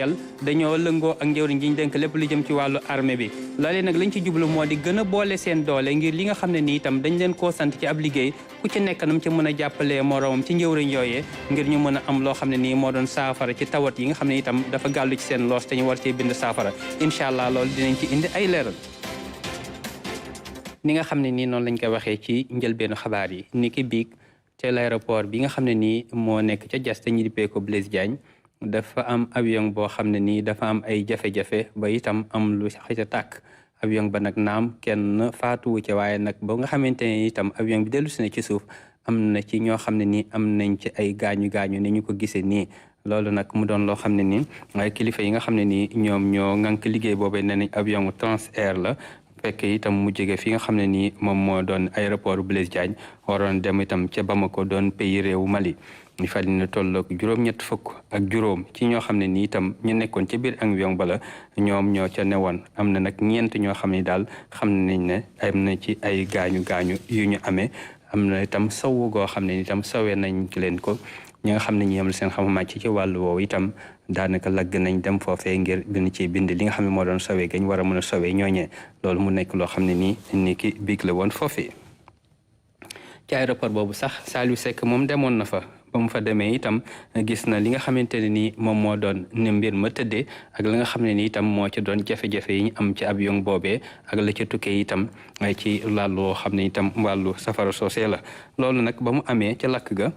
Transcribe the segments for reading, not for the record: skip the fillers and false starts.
dañoo lëngoo ak njëwriñ gi ñu dénk lépp lu jëm ci wàllu armée bi loolee nag lañ ci jublu moo di gën a boole seen doole ngir li nga xam ne nii itam dañ leen koo sant ci ab liggéey ku ci nekk nam ci mën a jàppalee moroomam ci njëwriñ yooyee ngir ñu mën a am loo xam ne nii moo doon saafara ci tawat yi nga xam ne itam dafa gàllu ci seen loos te ñu war cee bind saafara incha allah loolu dinañ ci indi ay leeral. ni nga xam ne nii noonu lañ koy waxee ci njëlbeenu xabaar yi ni ki biig ci l'aéroport bi nga xam ne nii moo nekk ca Diass te ñu dippee ko Blaise Diagne dafa am avion boo xam ne nii dafa am ay jafe-jafe ba itam am lu xëy a tàkk avion ba nag naam kenn faatuwu ci waaye nag ba nga xamante ne itam avion bi dellu si na ci suuf am na ci ñoo xam ne nii am nañ ci ay gaañu-gaañu ni ñu ko gisee nii loolu nag mu doon loo xam ne nii ay kilifa yi nga xam ne nii ñoom ñoo ŋànk liggéey boobee nee nañ avion Transair la fekk itam mu jóge fi nga xam ne nii moom moo doon aéroport Blaise Diagne waroon dem itam ca Bamako doon pays réewu Mali ñu fal ne tolloog juróom-ñett fukk ak juróom ci ñoo xam ne nii itam ñu nekkoon ca biir avion bala ñoom ñoo ca newoon am na nag ñeent ñoo xam ne daal xam nañ ne am na ci ay gaañu-gaañu yu ñu amee am na itam sawu goo xam ne itam sawee nañ leen ko ñi nga xam ne ñi am seen xam-màcc ci wàllu woowu itam daanaka lagg nañ dem foofee ngir gën ci bind li nga xam ne moo doon sawee gañ war a mën a sawee ñooñee loolu mu nekk loo xam ne nii ni ki biig la woon foofee ci aéroport boobu sax Saliou Seck moom demoon na fa ba mu fa demee itam gis na li nga xamante ne nii moom moo doon ne mbir ma tëddee ak la nga xam ne nii itam moo ci doon jafe-jafe yi ñu am ci avion boobee ak la ca tukkee itam ci wàllu xam ne itam wàllu safara soosee la loolu nag ba mu amee ca lakk ga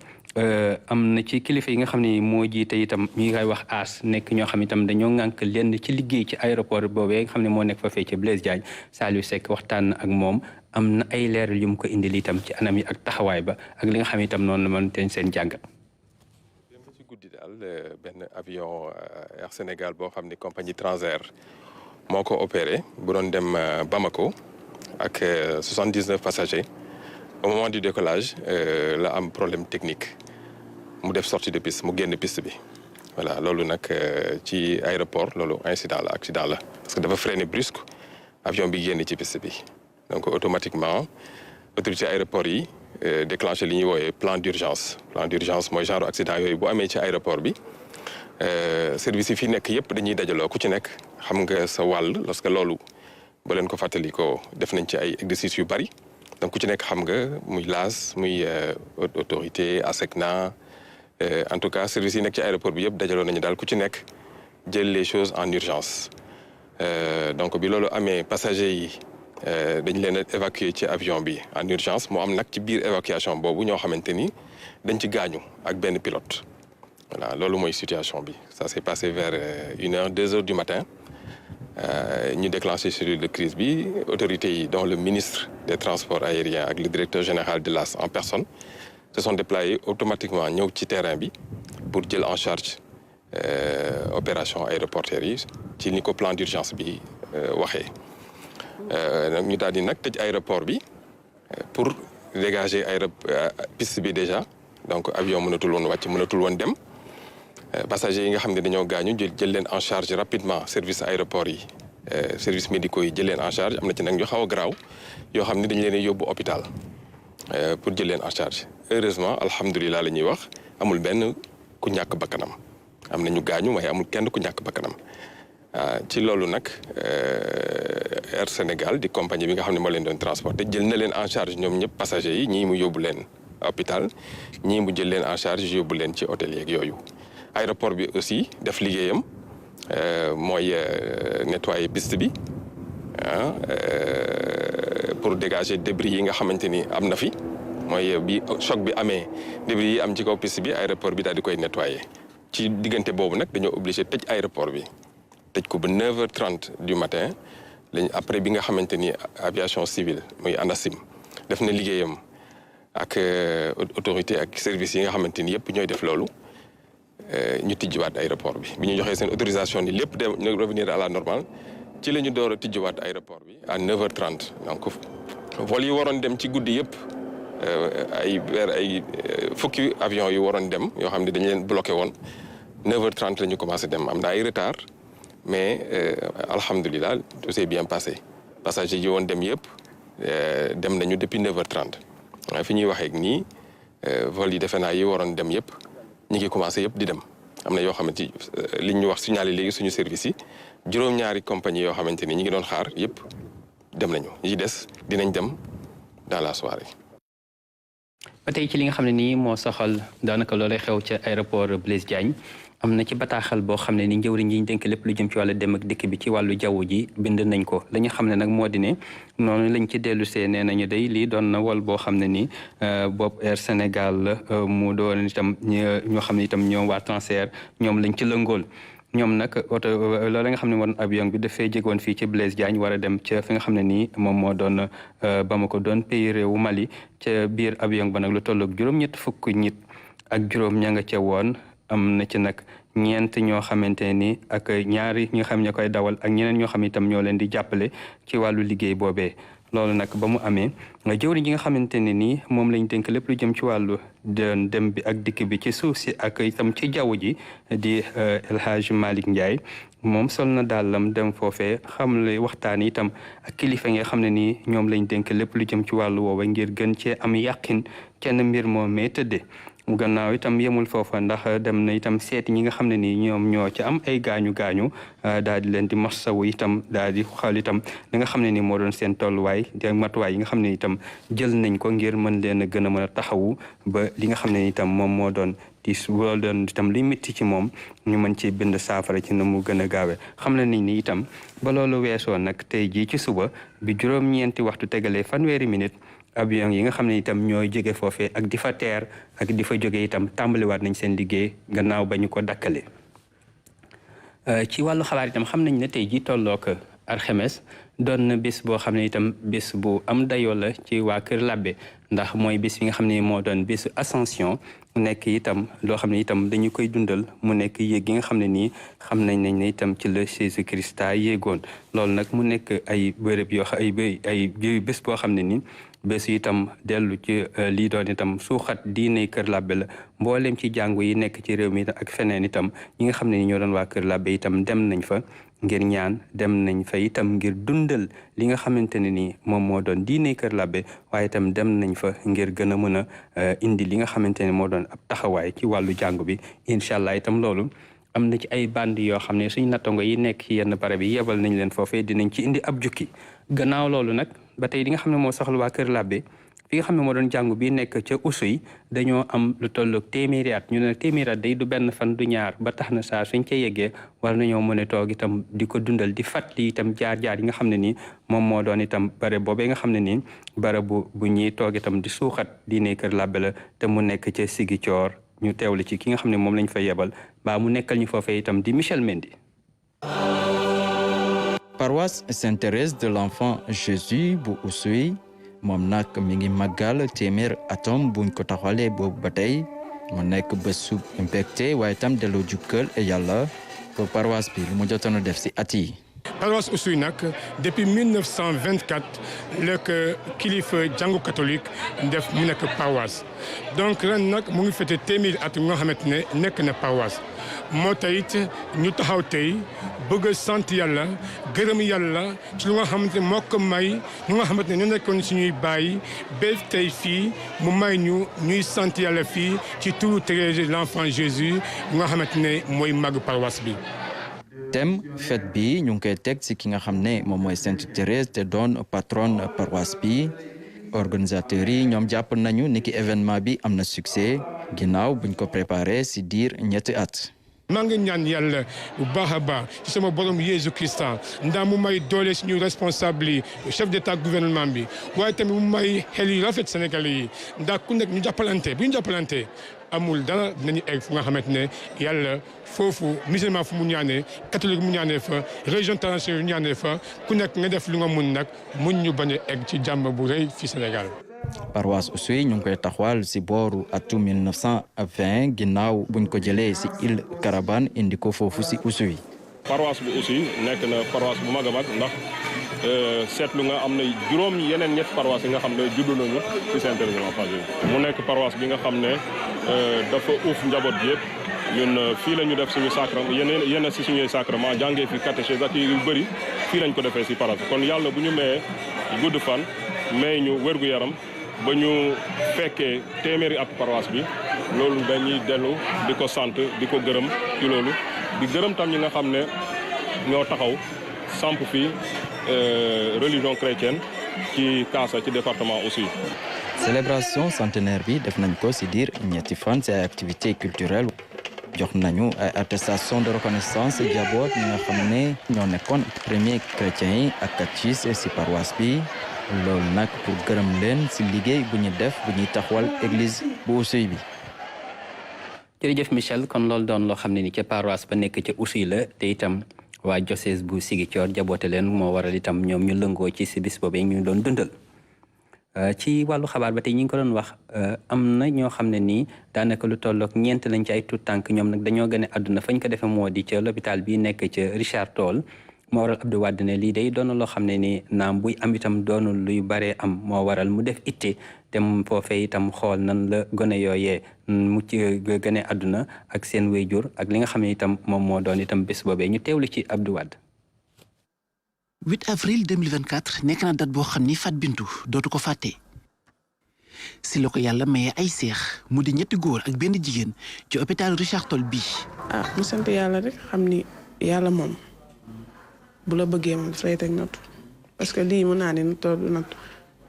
am na ci kilifa yi nga xam ne moo jiite itam ñi ngay wax aas nekk ñoo xam itam dañoo ŋànk lenn ci liggéey ci aéroport boobee nga xam ne moo nekk fa fee ci Blaise Diagne Saliou Seck waxtaan na ak moom am na ay leeral yu mu ko indil itam ci anam yi ak taxawaay ba ak li nga xam itam noonu la mën teñ seen jàngat. démb ci guddi daal benn avion Air Sénégal boo xam ne compagnie Transair moo ko opéré bu doon dem Bamako ak 79 passagers au moment du décollage la am problème technique mu def sortie de piste mu génn piste bi voilà loolu nag ci aéroport loolu incident la accident la parce que dafa freiné brusque avion bi génn ci piste bi. donc automatiquement autorité aéroport yi déclenché li ñuy wooyee plan d'urgence mooy genre accident yooyu bu amee ci aéroport bi service yi fi nekk yëpp dañuy dajaloo ku ci nekk xam nga sa wàll parce que loolu ba leen ko fàttalikoo def nañ ci ay exercices yu bari donc ku ci nekk xam nga muy LAS muy autorité ASECNA en tout cas service yi nekk ci aéroport bi yëpp dajaloo nañu daal ku ci nekk jël les choses en urgence donc bi loolu amee passagers yi dañ leen a évacuer ci avion bi en urgence moo am nag ci biir évacuation boobu ñoo xamante ni dañ ci gaañu ak benn pilote voilà loolu mooy situation bi ça s'est passé vers 1h 2h du matin ñu déclenché cellule de crise bi autorités yi dont le ministre des transports aériens ak le directeur général de l'AS en personne se sont déployés automatiquement ñëw ci terrain bi pour jël en charge opération aéroportuaire yi ci ni ko plan d'urgence bi waxee donc ñu daal di nag tëj aéroport bi pour dégager piste bi déjà donc avion mënatul woon wàcc mënatul woon dem passagers yi nga xam ne dañoo gaañu jël leen en charge rapidement service aéroport yi services médicaux yi jël leen en charge am na ci nag ñu xaw a garaaw yoo xam ne dañu leen yóbbu hôpital pour jël leen en charge heureusement alhamdulilah la ñuy wax amul benn ku ñàkk bakkanam am na ñu gaañu waaye amul kenn ku ñàkk bakkanam ci loolu nag Air Sénégal di compagnie bi nga xam ne moo leen doon transporté jël na leen en charge ñoom ñëpp passagers yi ñii mu yóbbu leen hôpital ñii mu jël leen en charge yóbbu leen ci hôtel yeeg yooyu. aéroport bi aussi def liggéeyam mooy nettoyer piste bi pour dégager débris yi nga xamante ni am na fi mooy bi choc bi amee débris yi am ci kaw piste bi aéroport bi daal di koy nettoyer ci diggante boobu nag dañoo obligé tëj aéroport bi. tëj ko ba 9h30 du matin lañ après bi nga xamante ni aviation civile muy ANACIM def na liggéeyam ak autorité ak service yi nga xamante ni yëpp ñooy def loolu ñu tijjiwaat aéroport bi. bi ñu joxee seen autorisation ni lépp de revenir à la normale ci la ñu door a tijjiwaat aéroport bi à 9h30 donc vol yi waroon dem ci guddi yëpp ay fukki avion yu waroon dem yoo xam ne dañu leen bloqué woon 9h30 la ñu commencé dem am na ay retard. mais alhamdulilah tout s'est bien passé passagers yi woon dem yëpp dem nañu depuis 9h30 fi ñuy waxee nii vol yi defe naa yi waroon dem yëpp ñi ngi commencé yëpp di dem am na yoo xamante li ñu wax signalé léegi suñu service yi juróom-ñaari compagnie yoo xamante ni ñi ngi doon xaar yëpp dem nañu ñi des dinañ dem dans la soirée. ba tey ci li nga xam ne nii moo soxal daanaka loolee xew ca aéroport Blaise Diagne am na ci bataaxal boo xam ne ni njëwriñ yi ñu dénk lépp lu jëm ci wàllu dem ak dikk bi ci wàllu jaww ji bind nañ ko la ñu xam ne nag moo di ne noonu lañ ci dellu see nee nañu day lii doon na wol boo xam ne ni bopp Air Sénégal la mu doon itam ñoo xam ne itam ñoom waa Transair ñoom lañ ci lëngool. ñoom nag oto loolu nga xam ne moo doon avion bi dafay jégoon fii ci Blaise Diagne war a dem ca fi nga xam ne nii moom moo doon Bamako doon pays réewu Mali ca biir avion ba nag lu tolloog juróom-ñett fukk nit ak juróom ña nga ca woon am na ci nag ñeent ñoo xamante ni ak ñaari ñi nga xam ñoo koy dawal ak ñeneen ñoo xam itam ñoo leen di jàppale ci wàllu liggéey boobee. loolu nag ba mu amee jëwriñ ji nga xamante ne nii moom lañ dénk lépp lu jëm ci wàllu dem bi ak dikk bi ci suuf si ak itam ci jaww ji di El Hadj Malick Ndiaye moom sol na dàllam dem foofee xam le waxtaan itam ak kilifa nga xam ne nii ñoom lañ dénk lépp lu jëm ci wàllu woowa ngir gën cee am yàqin kenn mbir moom mee tëddee. mu gannaaw itam yemul foofa ndax dem na itam seeti ñi nga xam ne nii ñoom ñoo ci am ay gaañu daal di leen di masawu itam daal di xool itam li nga xam ne nii moo doon seen tolluwaay di matuwaay yi nga xam ne itam jël nañ ko ngir mën leen a gën a mën a taxawu ba li nga xam ne itam moom moo doon wala doon itam li métti ci moom ñu mën ci bind saafara ci na mu gën a gaawee xam ne ni itam ba loolu weesoo nag tey jii ci suba bi juróom-ñeenti waxtu tegalee fanweeri minute avion yi nga xam ne itam ñooy jóge foofee ak di fa teer ak di fa jóge itam tàmbaliwaat nañ seen liggéey gannaaw ba ñu ko dakkale ci wàllu xabaar itam xam nañ ne tey ji tollook alxames doon na bés boo xam ne itam bés bu am dayoo la ci waa Kër Labbe ndax mooy bés bi nga xam ne moo doon bésu Ascension nekk itam loo xam ne itam dañu koy dundal mu nekk yéeg gi nga xam ne nii xam nañ ne itam ci la Jésus Christa yéegoon loolu nag mu nekk ay bërëb yoo ay bés boo xam ne nii bés itam dellu ci lii doon itam suuxat diine Kër Labbe la mboolem ci jàngu yi nekk ci réew mi ak feneen itam ñi nga xam ne ni ñoo doon waa Kër Labbe itam dem nañ fa ngir ñaan dem nañ fa itam ngir dundal li nga xamante ne ni moom moo doon diine Kër Labbe waaye itam dem nañ fa ngir gën a mën a indi li nga xamante ne moo doon ab taxawaay ci wàllu jàngu bi incha allah itam loolu am na ci ay band yoo xam ne suñu nattango yi nekk ci yenn barab yi yebal nañ leen foofee dinañ ci indi ab jukki gannaaw loolu nag ba tey li nga xam ne moo soxla waa Kër Labbe fi nga xam ne moo doon jàngu bi nekk ca Oussouye dañoo am lu tolloog téeméeri at ñu ne téeméeri at day du benn fan du ñaar ba tax na saa suñ ca yeggee war nañoo mën a toog itam di ko dundal di fàttali itam jaar-jaar yi nga xam ne nii moom moo doon itam bare boobee nga xam ne nii bare bu ñuy toog itam di suuxat diine Kër Labbe la te mu nekk ca Ziguinchor ñu teewlu ci ki nga xam ne moom lañ fa yebal ba mu nekkal ñu foofee itam di Michel Mendy. Paroisse Sainte-Thérèse de l'Enfant Jésus bu Oussouye moom nag mi ngi màggal téeméer atom buñ ko taxawalee boobu ba tey mu nekk bésu mbégte waaye itam delloo jukkal yàlla pour paroisse bi lu mu jotoon a def si at yi. Paroisse Oussouye nag depuis 1924 la kilifa jàngu catholique def mu nekk paroisse donc ren nag mu ngi fete téeméeri at nga xamante ne nekk na paroisse moo tayit ñu taxaw tey bëgg a sant yàlla gërëm yàlla ci lu nga xamante ne moo ko may ñu nga xamante ne ñu nekkoon suñuy bàyyi ba tey fii mu may ñu ñuy sant yàlla fii ci turu Thérèse l'Enfant Jésus nga xamante ne mooy màgg paroisse bi. thème fête bi ñu ngi koy teg ci ki nga xam ne moom mooy Sainte Thérèse te doon patronne paroisse bi organisateurs yi ñoom jàpp nañu ni ki événement bi am na succès ginnaaw buñ ko préparé ci diir ñetti at. maa ngi ñaan yàlla bu baax a baax ci sama borom Jésus Christa ndax mu may doole suñu responsable yi chef d'état gouvernement bi waaye tamit mu may xel yi rafet Sénégalais yi ndax ku nekk ñu jàppalante bu ñu jàppalante amul dara dinañu egg fu nga xamante ne yàlla foofu musulman fu mu ñaanee catholique mu ñaanee fa région internationale yu ñaanee fa ku nekk nga def lu nga mun nag mun ñu bañ a egg ci jàmm bu rëy fii Sénégal. Paroisse Oussouye ñu ngi koy taxawal ci booru atum 1920 ginnaaw buñ ko jëlee ci île Carabane indi ko foofu ci Oussouye. paroisse bu Oussouye nekk na paroisse bu mag a mag ndax seetlu nga am na juróom yeneen ñett paroisse yi nga xam ne juddu nañu ci Sainte-Thérèse de l'Enfant Jésus mu nekk paroisse bi nga xam ne dafa uuf njaboot bi yëpp ñun fii la ñu def suñu sacrement yenn ci suñuy sacrement jàngee fi catéchèse ak yu bëri fii lañ ko defee ci paroisse kon yàlla bu ñu mayee gudd fan may ñu wérgu yaram ba ñu fekkee téeméeri at paroisse bi loolu dañuy dellu di ko sant di ko gërëm ci loolu di gërëm tam ñi nga xam ne ñoo taxaw samp fii religion chrétienne ci Kaasa ci département aussi. célébration centenaire bi def nañ ko ci diir ñetti fan ci ay activités culturelles jox nañu ay attestation de reconnaissance jaboot ñi nga xam ne ñoo nekkoon premier chrétiens yi ak catéchistes ci paroisse bi loolu nag pour gërëm leen ci liggéey bu ñu def bu ñuy taxawal église bu Oussouye bi. jërëjëf Michel kon loolu doon loo xam ne ni ca paroisse ba nekk ca Oussouye la te itam waa diocèse bu Ziguinchor jaboote leen moo waral itam ñoom ñu lëngoo ci si bis boobu ñu doon dundal. ci wàllu xabaar ba tey ñi ngi ko doon wax am na ñoo xam ne nii daanaka lu tollook ñeent lañ ci ay tout tànk ñoom nag dañoo gën a àdduna fañ ko defee moo di ca l'hôpital bi nekk ca Richard Toll moo waral Abdou Wade ne lii day doon loo xam ne ni naam buy am itam doonul luy baree am moo waral mu def itte te mu foofee itam xool nan la gone yooyee mu ci gën a àdduna ak seen wéyjur ak li nga xam ne itam moom moo doon itam bés boobee ñu teewlu ci Abdou Wade. 8 avril 2024 nekk na date boo xam ni Fat Bintou dootu ko fàtte si la ko yàlla maye ay seex mu di ñetti góor ak benn jigéen ci hôpital Richard Toll bii. mu sant yàlla rek xam ni yàlla moom bu la bëggee moom daf lay teg nattu parce que lii mën naa ne nattu du nattu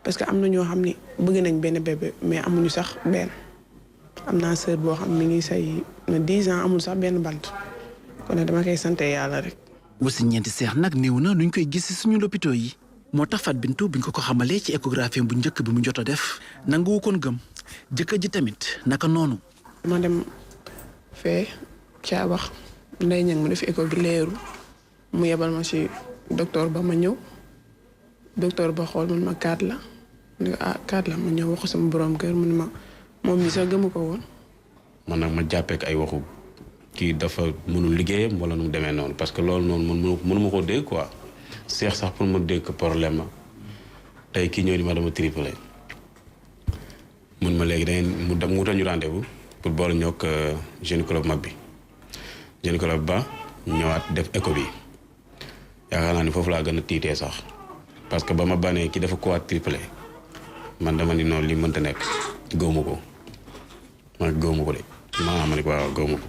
parce que am na ñoo xam ni bëgg nañ benn bébé mais amuñu sax benn am naa sœur boo xam mi ngi say na 10 ans amul sax benn bant kon nag dama koy sant yàlla rek. wasi ñeenti seex nag néew na nuñ koy gis suñu lopito yi moo tax Fat Bintou buñ ko xamalee ci échographie bu njëkk bi mu jot a def nanguwu koon gëm jëkkër ji tamit naka noonu. ma dem fee caa wax nday ñang mu def écho bi leeru mu yebal ma ci docteur ba ma ñëw docteur ba xool mun ma 4 la ne ko 4 la ma ñëw waxu sama borom kër mun ma moom mi sax gëmu ko woon. man nag ma jàppee ak ay waxu. kii dafa mënul liggéeyam wala nu mu demee noonu parce que loolu noonu mënu ma koo dégg quoi seex sax pour ma dégg problème la tey kii ñëw di ma dama triplé mun ma léegi dangeen mu wutal ñu rendez-vous pour boole ñoo ak gynécologue mag bi gynécologue ba ñëwaat def écho bi yaakaar naa ni foofu laa gën a tiitee sax parce que ba ma banee ki dafa quadruplé man dama ni noonu li mënta nekk gëwma ko man gëwma ko de maanaam ma ne ko waaw gëwma ko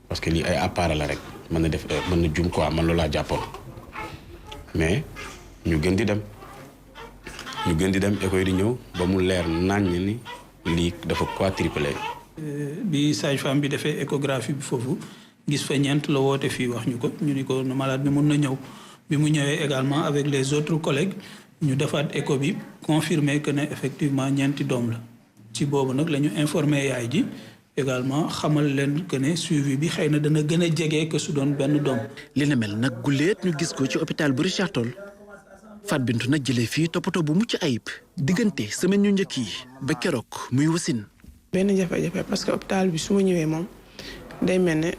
parce que lii ay appareil la rek mën na def mën na jum quoi man loolu laa jàppoon mais ñu gën di dem écho yi di ñëw ba mu leer naññ ni lii dafa quadruplé. bi sage-femme bi defee échographie bi foofu gis fa ñeent la woote fii wax ñu ko ñu ni ko malade bi mun na ñëw bi mu ñëwee également avec les autres collègues ñu defaat écho bi confirmer que ne effectivement ñeenti doom la ci boobu nag la ñu informé yaay ji. également xamal leen que ne suivi bi xëy na dana gën a jege que su doon benn doom. li na mel nag guleet ñu gis ko ci hôpital bu Richard Toll Fat Bintou nag jëlee fii toppatoo bu mucc ayib diggante semaine ñu njëkk yi ba keroog muy wasin. benn jafe-jafe parce que hôpital bi su ma ñëwee moom day mel ne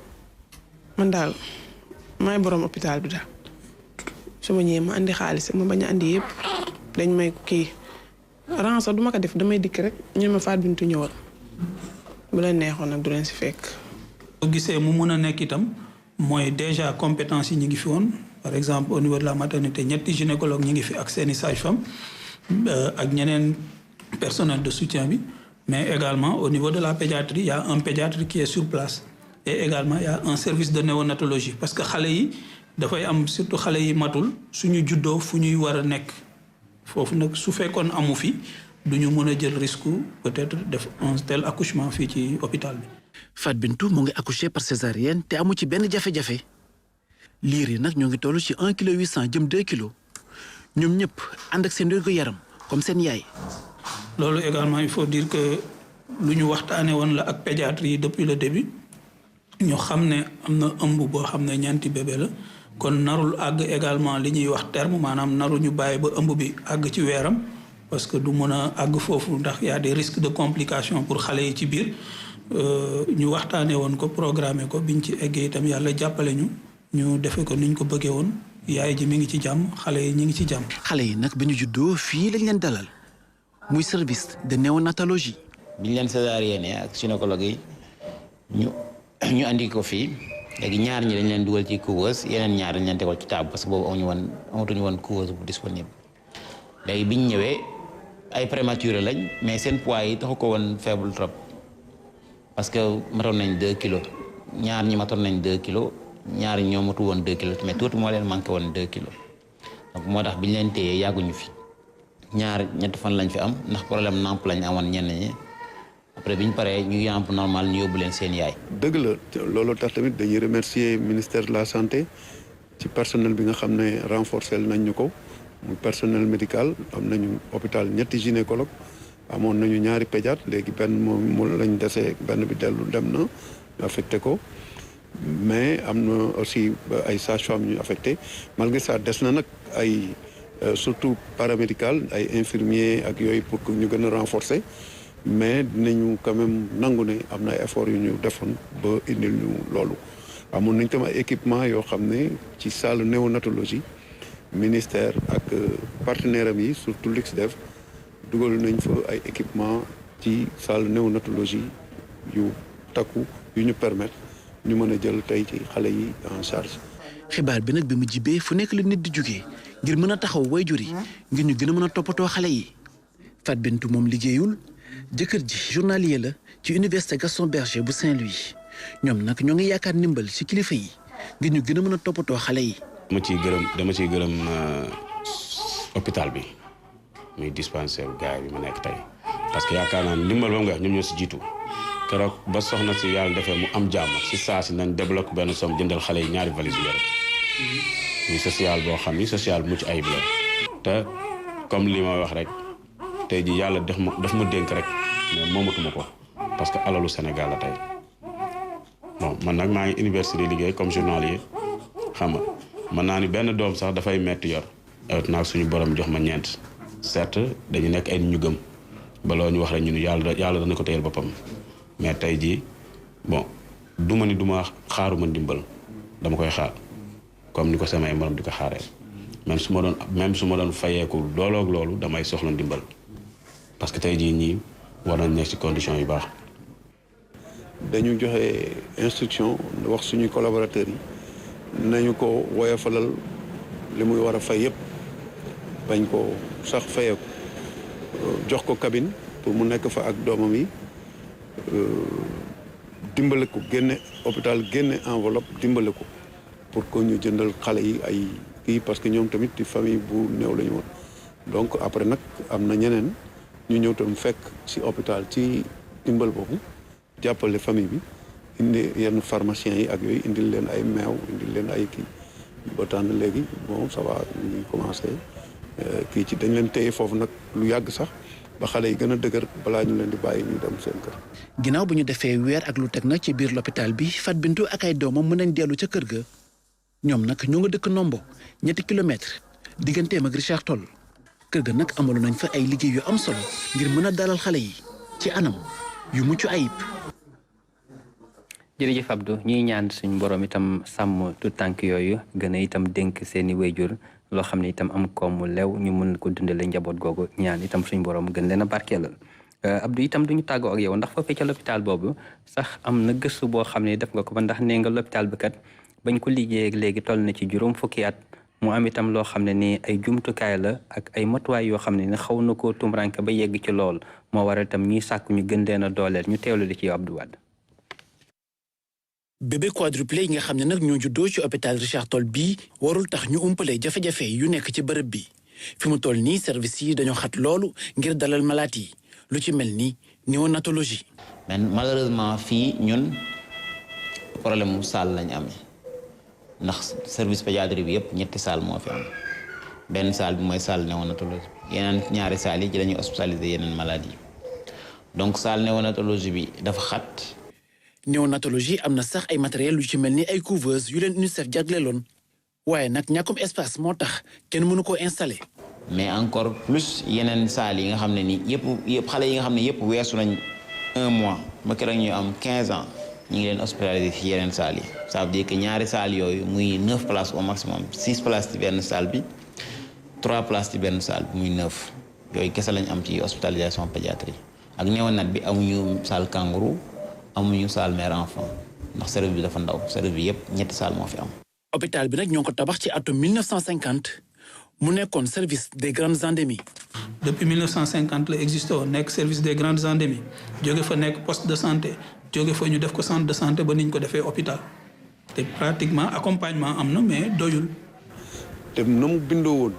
man daal maay borom hôpital bi daal su ma ñëwee ma andi xaalis ma bañ a andi yëpp dañ may kii ransa du ma ko def damay dikk rek ñu ma Fat Bintou ñëwal. bu leen neexoon nag du leen si fekk. boo gisee mu mun a nekk itam mooy déjà compétence yi ñu ngi fi woon par exemple au niveau de la maternité ñetti gynécologue ñu ngi fi ak seeni sage-femme ak ñeneen personnel de soutien bi mais également au niveau de la pédiatrie il y a un pédiatre qui est sur place et également il y a un service de néonatologie parce que xale yi dafay am surtout xale yi matul suñu juddoo fu ñuy war a nekk foofu nag su fekkoon amu fi. duñu mën a jël risque peut-être def un tel accouchement fii ci hôpital bi. Fat Bintou mu ngi accouché par césarienne te amu ci benn jafe-jafe liir yi nag ñoo ngi toll ci 1 kilo 800 jëm 2 kilos ñoom ñëpp ànd ak seen wérgu yaram comme seen yaay. loolu également il faut dire que lu ñu waxtaanee woon la ak pédiatrie yi depuis le début ñu xam ne am na ëmb boo xam ne ñeenti bébé la kon narul àgg également li ñuy wax terme maanaam naru ñu bàyyi ba ëmb bi àgg ci weeram. parce que du mën a àgg foofu ndax y a des risques de complications pour xale yi ci biir ñu waxtaanee woon ko programmé ko biñ ci eggee itam yàlla jàppale ñu defe ko niñ ko bëggee woon yaay ji mi ngi ci jàmm xale yi ñi ngi ci jàmm. xale yi nag bi ñu juddoo fii lañ leen dalal muy service de néonatologie. biñ leen césarienne ak gynécologue yi ñu andi ko fii léegi ñaar ñi dañ leen dugal ci couveuse yeneen ñaar dañ leen tegal ci table parce que boobu amatuñu woon couveuse bu disponible léegi biñ ñëwee ay prématuré lañ mais seen poids yi taxu ko woon faible trop parce que matoon nañ 2 kilos ñaar ñi matoon nañ 2 kilos ñaar ñoo matu woon 2 kilos mais tuuti moo leen manqué woon 2 kilos donc moo tax bi ñu leen téyee yàgguñu fi ñetti fan lañ fi am ndax problème namp lañ amoon ñenn ñi après bi ñu paree ñu yamp normal ñu yóbbu leen seen yaay. dëgg la loolu tax tamit dañuy remercier ministère de la santé ci personnel bi nga xam ne renforcer nañ ñu ko muy personnel médical am nañu hôpital ñetti gynécologue amoon nañu ñaari pédiatre léegi benn moom lañ desee benn bi dellu dem na ñu affecté ko mais am na aussi ay sages-femmes ñu affecté malgré ça des na nag ay surtout paramédical ay infirmiers ak yooyu pour que ñu gën a renforcer mais dinañu quand même nangu ne am na ay efforts yu ñu defoon ba indil ñu loolu amoon nañ tam ay équipement yoo xam ne ci salle néonatologie ministère ak partenaire am yi surtout l'UXDEF dugal nañ fa ay équipement ci salle néonatologie yu takku yu ñu permettre ñu mën a jël tey ci xale yi en charge. xibaar bi nag bi mu jibee fu nekk la nit di jógee ngir mën a taxaw waajur yi ngir ñu gën a mën a toppatoo xale yi Fat Bintou moom liggéeyul jëkkër ji journalier la ci université Gaston Berger bu Saint-Louis ñoom nag ñoo ngi yaakaar ndimbal ci kilifa yi ngir ñu gën a mën a toppatoo xale yi. dama ciy gërëm hôpital bi muy dispensaire gars bi ma nekk tey parce que yaakaar naa ndimbal ba nga ñoom ñoo si jiitu keroog ba soxna si yàlla defee mu am jàmm si saa si nañ débloqué benn somme jëndal xale yi ñaari valise yu yore muy social boo xam ni social mucc ayib la te comme li ma wax rek tey ji yàlla daf ma dénk rek mais moomatuma ko parce que alalu Sénégal la tey bon man nag maa ngi université liggéey comme journalier xam nga mën naa ni benn doom sax dafay metti yor awet naag suñu borom jox ma ñeent certes dañu nekk ay nit ñu gëm ba loo ñu wax rek ñu ni yàlla dana ko téyel boppam mais tey jii bon du ma ni du ma xaaruma ndimbal dama koy xaar comme ni ko samay morom di ko xaaree même su ma doon fayeeku loolu damay soxla ndimbal parce que tey jii ñii war nañ nekk ci condition yu baax. dañu joxe instruction wax suñuy collaborateurs yi nañu ko woyofalal li muy war a fay yëpp bañ ko sax fayeeku jox ko cabine pour mu nekk fa ak doomam yi dimbale ko génne hôpital génne enveloppe dimbale ko pour que ñu jëndal xale yi ay kii parce que ñoom tamit di famille bu néew la ñu woon donc après nag am na ñeneen ñu ñëw tam fekk ci hôpital ci dimbal boobu jàppale famille bi indi yenn pharmaciens yi ak yooyu indil leen ay meew indil leen ay kii ba tànn léegi bon ça va ñu ngi commencé kii ci dañ leen téye foofu nag lu yàgg sax ba xale yi gën a dëgër balaa ñu leen di bàyyi ñu dem seen kër. ginnaaw bu ñu defee weer ak lu teg nag ci biir l'hôpital bi Fat Bintou ak ay doomam mën nañ dellu ca kër ga ñoom nag ñoo nga dëkk Nombo 3 kilomètres digganteem ak Richard Toll kër ga nag amaloon nañ fa ay liggéey yu am solo ngir mën a dalal xale yi ci anam yu mucc ayib. jërëjëf Abdou ñuy ñaan suñu borom itam sàmm tout tànk yooyu gën a itam dénk seeni wéyjur loo xam ne itam am koom mu lew ñu mën ko dundale njaboot googu ñaan itam suñu borom gën leen a barkeelal Abdou itam duñu tàggoo ak yow ndax foofee ca l'hôpital boobu sax am na gëstu boo xam ne def nga ko ba ndax nee nga l'hôpital bi kat bañ ko liggéey léegi toll na ci juróom fukki at mu am itam loo xam ne ni ay jumtukaay la ak ay matuwaay yoo xam ne ni xaw na koo tumranke ba yegg ci lool moo waral itam ñuy sàkku ñu gën leen a dooleel ñu teewlu li ci yow Abdou Wade. bébé quadruplé yi nga xam ne nag ñoo juddoo ci hôpital Richard Toll bii warul tax ñu umpale jafe-jafe yu nekk ci bërëb bi fi mu toll nii service yi dañoo xat loolu ngir dalal malaat yi lu ci mel ni néonatologie. mais malheureusement fii ñun problème mu salle lañ amee ndax service pédiatrie bi yëpp 3 salle moo fi am benn salle bi mooy salle néonatologie yeneen 2 salles yi ci la ñuy hospitaliser yeneen maladies yi donc salle néonatologie bi dafa xat. néonatologie am na sax ay matériel yu ci mel ni ay couveuse yu leen UNICEF jagleeloon waaye nag ñàkkum espace moo tax kenn mënu koo installer. mais encore plus yeneen salles yi nga xam ne nii yëpp xale yi nga xam ne yëpp weesu nañ 1 mois ba keroog ñu am 15 ans ñu ngi leen hospitaliser ci yeneen salles yi ça veut dire que 2 salles yooyu muy 9 places au maximum 6 places ci benn salle bi 3 places ci benn salle bi muy 9 yooyu kese lañ am ci hospitalisation pédiatrie ak néonat bi amuñu salle kangourou amuñu salle mère enfant ndax service bi dafa ndaw service bi yëpp 3 salles moo fi am. hôpital bi nag ñoo ko tabax ci atum 1950 mu nekkoon service des grandes endémies. depuis 1950 la existé woon nekk service des grandes endémies jóge fa nekk poste de santé jóge fa ñu def ko centre de santé ba niñ ko defee hôpital te pratiquement accompagnement am na mais doyul. te na mu bindoo woon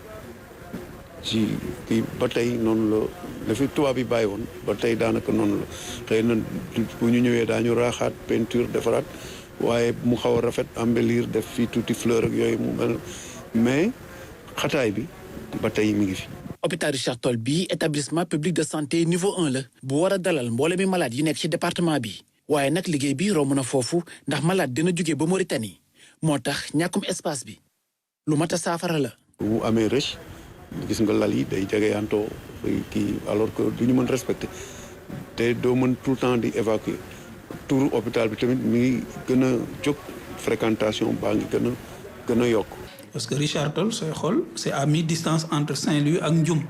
ci kii ba tey noonu la dafi tubaab yi bàyyi woon ba tey daanaka noonu la xëy na bu ñu ñëwee daañu raaxaat peinture defaraat waaye mu xaw a rafet embellir def fii tuuti fleur ak yooyu mu mel mais xataay bi ba tey mi ngi fi. hôpital Richard Toll bi établissement public de santé niveau 1 la bu war a dalal mboole mi malade yi nekk ci département bi waaye nag liggéey bi romb na foofu ndax malade dina jóge ba Mauritanie moo tax ñàkkum espace bi lu mat a saafara la. bu amee rëcc gis nga lal yi day jegeyantoo kii alors que du ñu mën respecté te doo mën tout le temps di évacuer tour hôpital bi tamit mi ngi gën a jóg fréquentation baa ngi gën a yokk. parce que Richard Toll sooy xool c'est à mi-distance entre Saint-Louis ak Ndioum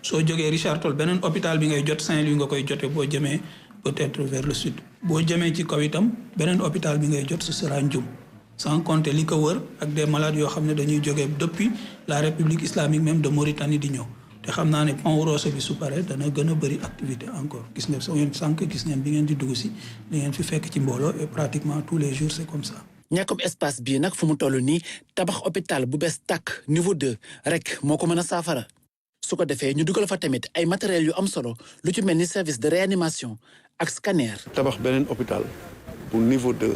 soo jógee Richard Toll beneen hôpital bi ngay jot Saint-Louis nga koy jote boo jëmee peut-être vers le sud boo jëmee ci kaw itam beneen hôpital bi ngay jot ce sera Ndioum sans compter li ko wër ak des malades yoo xam ne dañuy jógee depuis la République islamique même de Mauritanie di ñëw te xam naa ne Pont Rosso bi su paree dana gën a bëri activité encore gis nga soo ngeen sànq gis ngeen bi ngeen di dugg si li ngeen fi fekk ci mbooloo et pratiquement tous les jours c'est comme ça. ñàkkum espace bii nag fu mu toll nii tabax hôpital bu bees tàkk niveau 2 rek moo ko mën a saafara su ko defee ñu dugal fa tamit ay matériels yu am solo lu ci mel ni service de réanimation ak scanner. tabax beneen hôpital bu niveau 2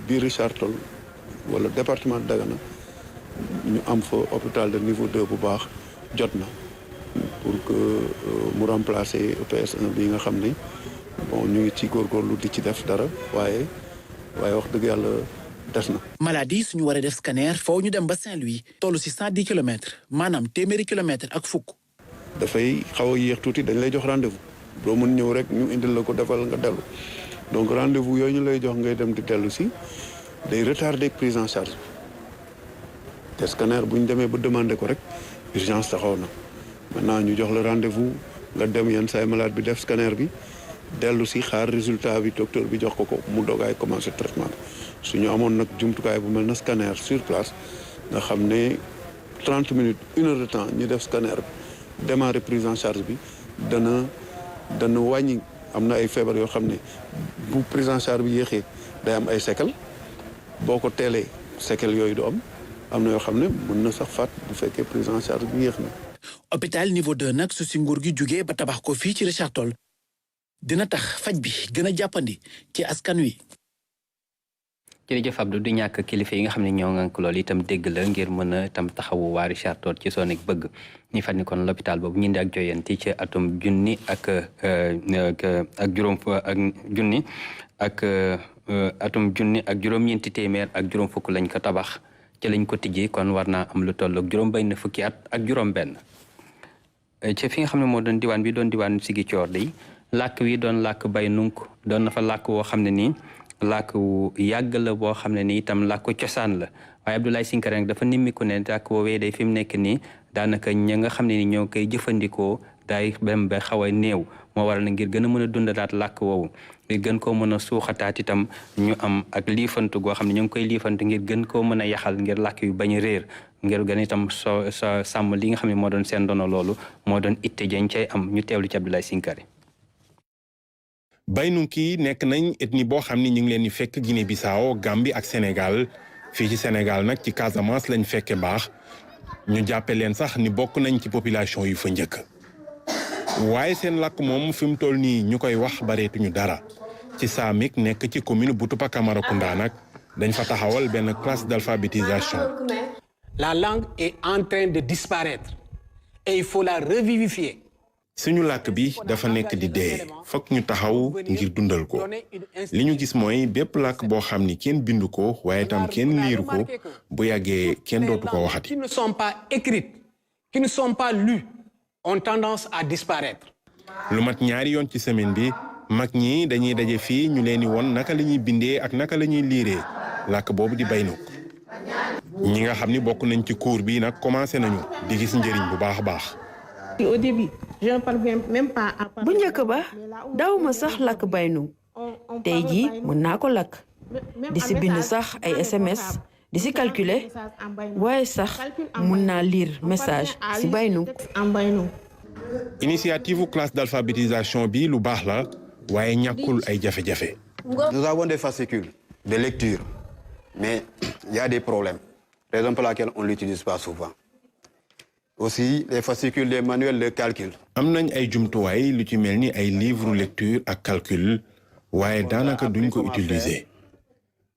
bi Richard Toll wala département de Dagana ñu am fa hôpital de niveau 2 bu baax jot na pour que mu remplacer EPS 1 bi nga xam ne bon ñu ngi ci góorgóorlu di ci def dara waaye wax dëgg yàlla. maladie suñu waree def scanner foofu ñu dem ba Saint-Louis tollu ci 110 kilomètres maanaam téeméeri kilomètres ak fukk. dafay xaw a yéex tuuti dañ lay jox rendez-vous doo mën ñëw rek ñu indil la ko defal nga dellu donc rendez-vous yooyu ñu lay jox ngay dem di dellu si day retarder prise en charge te scanner bu ñu demee ba demander ko rek urgence taxaw na maintenant ñu jox la rendez-vous nga dem yenn saay malade bi def scanner bi dellu si xaar résultat bi docteur bi jox ko mu dogaay commencer traitement bi suñu amoon nag jumtukaay bu mel na scanner sur place nga xam ne 30 minutes 1 heure de temps ñu def scanner bi démarrer prise en charge bi dana wàññi am na ay feebar yoo xam ne bu prise en charge bi yéexee day am ay séquelles boo ko teelee séquelles yooyu du am na yoo xam ne mën na sax faat bu fekkee prise en charge bi yéex na. hôpital niveau 2 nag su si nguur gi jugee ba tabax ko fii ci Richard Toll dina tax faj bi gën a jàppandi ci askan wi. jërëjëf Abdou du ñàkk kilifa yi nga xam ne ñoo ngank loolu itam dégg la ngir mën a itam taxawu waa Richard Toll ci Sonek bëgg ñu fàttali kon l'hôpital boobu ñindi ak joyanti ci atum junni ak juróom ak junni ak atum junni ak juróom-ñeenti téeméer ak juróom fukk lañ ko tabax ci lañ ko tijji kon war naa am lu toll ak juróom-benn fukki at ak juróom-benn ci fi nga xam ne moo doon diwaan bi doon diwaan Ziguinchor di làkk wi doon làkk bay nunk doon na fa làkk woo xam ne nii làkk wu yàgg la boo xam ne nii itam làkku cosaan la waaye Abdoulaye Sinkara nag dafa nimmiku ne làkk woowee day fi mu nekk nii daanaka ña nga xam ne ni ñoo koy jëfandikoo daay dem ba xaw a néew moo waral na ngir gën a mën a dundalaat làkk woowu ngir gën koo mën a suuxataat itam ñu am ak liifantu goo xam ne ñu ngi koy liifantu ngir gën koo mën a yaxal ngir làkk yu bañ a réer ngir gën itam sa sàmm li nga xam ne moo doon seen dono loolu moo doon itte jañ cay am ñu teewlu ci Abdoulaye Sinkara. Baynunki nekk nañ ethnie boo xam ni ñu ngi leen di fekk Guinée Bissau Gambie ak Sénégal fii ci Sénégal nag ci Casamance lañ fekke baax ñu jàppe leen sax ni bokk nañ ci population yu fa njëkk waaye seen làkk moom fi mu toll nii ñu koy wax bareetuñu dara ci Saamik nekk ci commune Boutoupa Camaracounda nag dañ fa taxawal benn classe d'alphabétisation. La langue est en train de disparaître et il faut la revivifier. suñu làkk bi dafa nekk di dee fokk ñu taxaw ngir dundal ko li ñu gis mooy bépp làkk boo xam ni kenn bindu ko waaye tam kenn liiru ko bu yàggee kenn dootu ko waxati. qui ne sont pas écrites qui ne sont pas lues ont tendance à disparaître. lu mat ñaari yoon ci semaine bi mag ñi dañuy daje fii ñu leen di won naka la ñuy bindee ak naka la ñuy liiree làkk boobu di baynuk ñi nga xam ni bokk nañ ci cours bi nag commencé nañu di gis njëriñ bu baax a baax. Au début, je ne parviens même pas à parler. Bu njëkk ba dawuma sax lakk baynu tey jii mën naa ko lakk di si bind sax ay SMS di si calculer waaye sax mun naa lire message si Baynuk. initiative classe d'alphabétisation bi lu baax la waaye ñàkkul ay jafe-jafe. Nous avons des fascicules de lecture mais il y a des problèmes raison pour laquelle on l'utilise pas souvent. Aussi les fascicules des manuels de calcul. am nañ ay jumtuwaay lu ci mel ni ay livre lecture ak calcul waaye daanaka duñ ko utiliser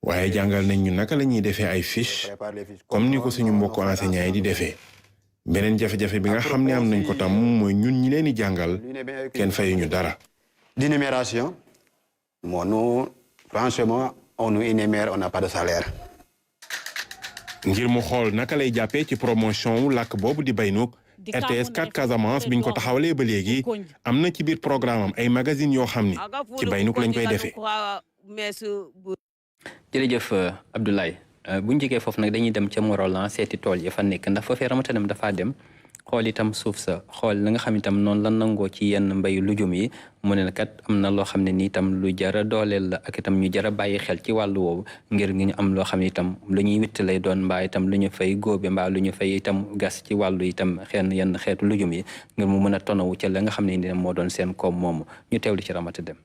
waaye jàngal nañ ñu naka la ñuy defee ay fiches comme ni ko suñu mbokk enseignants yi di defee beneen jafe-jafe bi nga xam ne am nañ ko tam mooy ñun ñi leen di jàngal kenn fayuñu dara. D'énumération bon nous franchement on nous énumère on n'a pas de salaire. ngir mu xool naka lay jàppee ci promotion wu làkk boobu di Baynuk RTS 4 Casamance biñ ko taxawalee ba léegi am na ci biir programme am ay magazines yoo xam ni ci Baynuk lañ koy defee. jërëjëf Abdoulaye bu ñu jógee foofu nag dañuy dem ca Morolan seeti tool yi fa nekk ndax foofee Ramatanem dafaa dem xool itam suuf sa xool la nga xam itam noonu la nangoo ci yenn mbayu lujum yi mu ne kat am na loo xam ne ni itam lu jara dooleel la ak itam ñu jara bàyyi xel ci wàllu woowu ngir ñu am loo xam ne itam lu ñuy witt lay doon mbaa itam lu ñu fay góobe mbaa lu ñu fay itam gas ci wàllu itam yenn xeetu lujum yi ngir mu mën a tonawu ca la nga xam ne ni moo doon seen koom moomu ñu teewlu ci Ramatanem.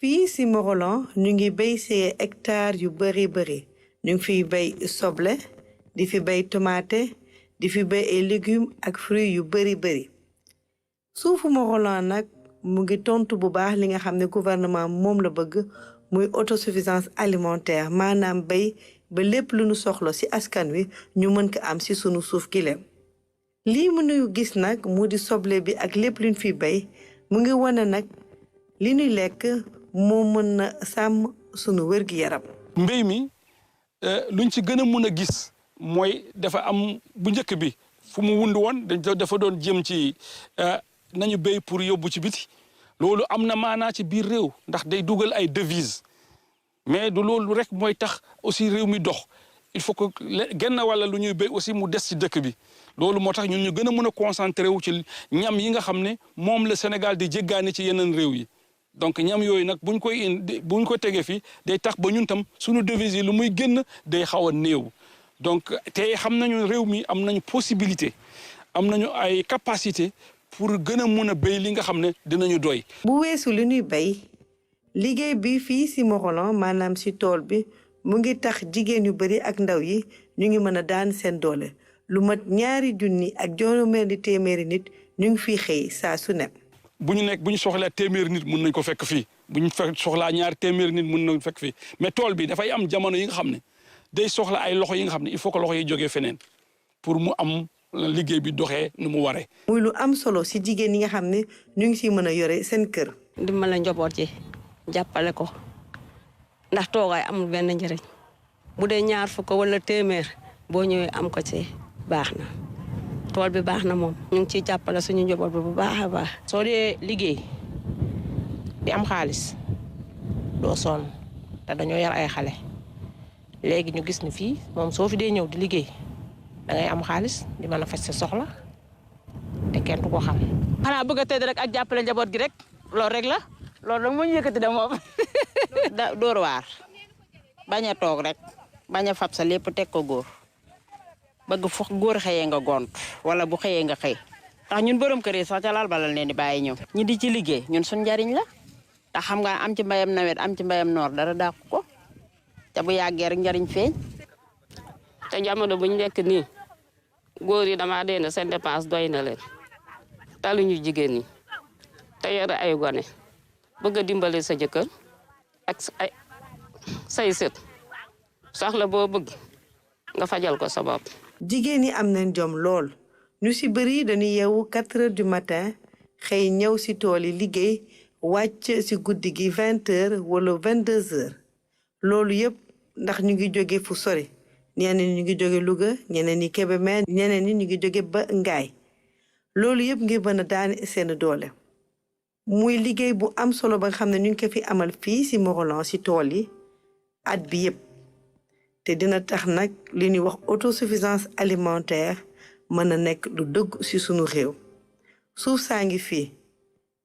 fii si Morolan ñu ngi béy see hectares yu bëri ñu ngi fiy béy soble di fi béy tomate di fi béy ay légumes ak fruits yu bëri suufu Morolan nag mu ngi tontu bu baax li nga xam ne gouvernement moom la bëgg muy autosuffisance alimentaire maanaam béy ba lépp lu nu soxla ci askan wi ñu mën ko am ci sunu suuf gileem lii mënuñu gis nag mu di soble bi ak lépp luñ fi béy mu ngi wane nag li ñuy lekk moo mën na sàmm sunu wér-gi-yaram. mbéy mi luñ ci gën a mën a gis mooy dafa am bu njëkk bi fu mu wund woon dafa doon jëm ci nañu béy pour yóbbu ci biti loolu am na maanaa ci biir réew ndax day dugal ay devises mais du loolu rek mooy tax aussi réew mi dox il faut que genn wala lu ñuy béy aussi mu des ci dëkk bi loolu moo tax ñun ñu gën a mën a concentré wu ci ñam yi nga xam ne moom la Sénégal di jéggaani ci yeneen réew yi donc ñam yooyu nag buñ ko tegee fii day tax ba ñun tam suñu devises yi lu muy génn day xaw a néew donc te xam nañu réew mi am nañu possibilité am nañu ay capacité pour gën a mun a béy li nga xam ne dinañu doy. bu weesu li ñuy béy liggéey bi fii si Morolan maanaam si tool bi mu ngi tax jigéen yu bari ak ndaw yi ñu ngi mën a daan seen doole lu mat 2,000 ak juróomi téeméeri nit ñu ngi fii xëy saa su ne. bu ñu soxlaa téeméeri nit mun nañ ko fekk fii bu ñu soxlaa 2 téeméeri nit mun nañ fekk fii mais tool bi dafay am jamono yi nga xam ne day soxla ay loxo yi nga xam ne il faut que loxo yi jógee feneen pour mu am liggéey bi doxee nu mu waree. muy lu am solo si jigéen yi nga xam ne ñu ngi siy mën a yore seen kër. dimbale njaboot ji jàppale ko ndax toogaay amul benn njëriñ bu dee 200 wala téeméer boo ñëwee am ko ci baax na tool bi baax na moom. ñu ngi ciy jàppale suñu njaboot bi bu baax a baax. soo dee liggéey di am xaalis doo sonn te dañoo yar ay xale léegi ñu gis ni fii moom soo fi dee ñëw di liggéey da ngay am xaalis di mën a faj sa soxla te kenn du ko xam. xanaa bëgg a tëdd rek ak jàppale njaboot gi rek loolu rek la loolu rek moo ñu yëkkati de moom. dóor waar bañ a toog rek bañ a fab sa lépp teg ko góor bëgg fu góor xëyee nga gont wala bu xëyee nga xëy ndax ñun borom kër yi sax ca laal balal leen di bàyyi ñëw. ñi di ci liggéey ñun suñ njariñ la te xam nga am ci mbayam nawet am ci mbayam noor dara dàqu ko te bu yàggee rek njariñ feeñ. te jamono bu ñu nekk nii góor yi dama dee ne seen dépense doy na leen taluñu jigéen ñi te yore ay gone bëgg a dimbale sa jëkkër ak say sët soxla boo bëgg nga fajal ko sa bopp. jigéen ñi am nañ jom lool ñu si bëri dañuy yeewu 4 heures du matin xëy ñëw si tool yi liggéey wàcc si guddi gi 20 heures wala 22 heures loolu yëpp ndax ñu ngi jóge fu sori ñeneen ñu ngi jóge Louga ñeneen ñi Kébémer ñeneen ñi ñu ngi jóge ba Ngaay loolu yëpp ngir mën a daane seen doole muy liggéey bu am solo ba nga xam ne ñu ngi ko fi amal fii si Morolan si tool yi at bi yëpp te dina tax nag li ñuy wax autosuffisance alimentaire mën a nekk lu dëgg si sunu réew suuf saa ngi fii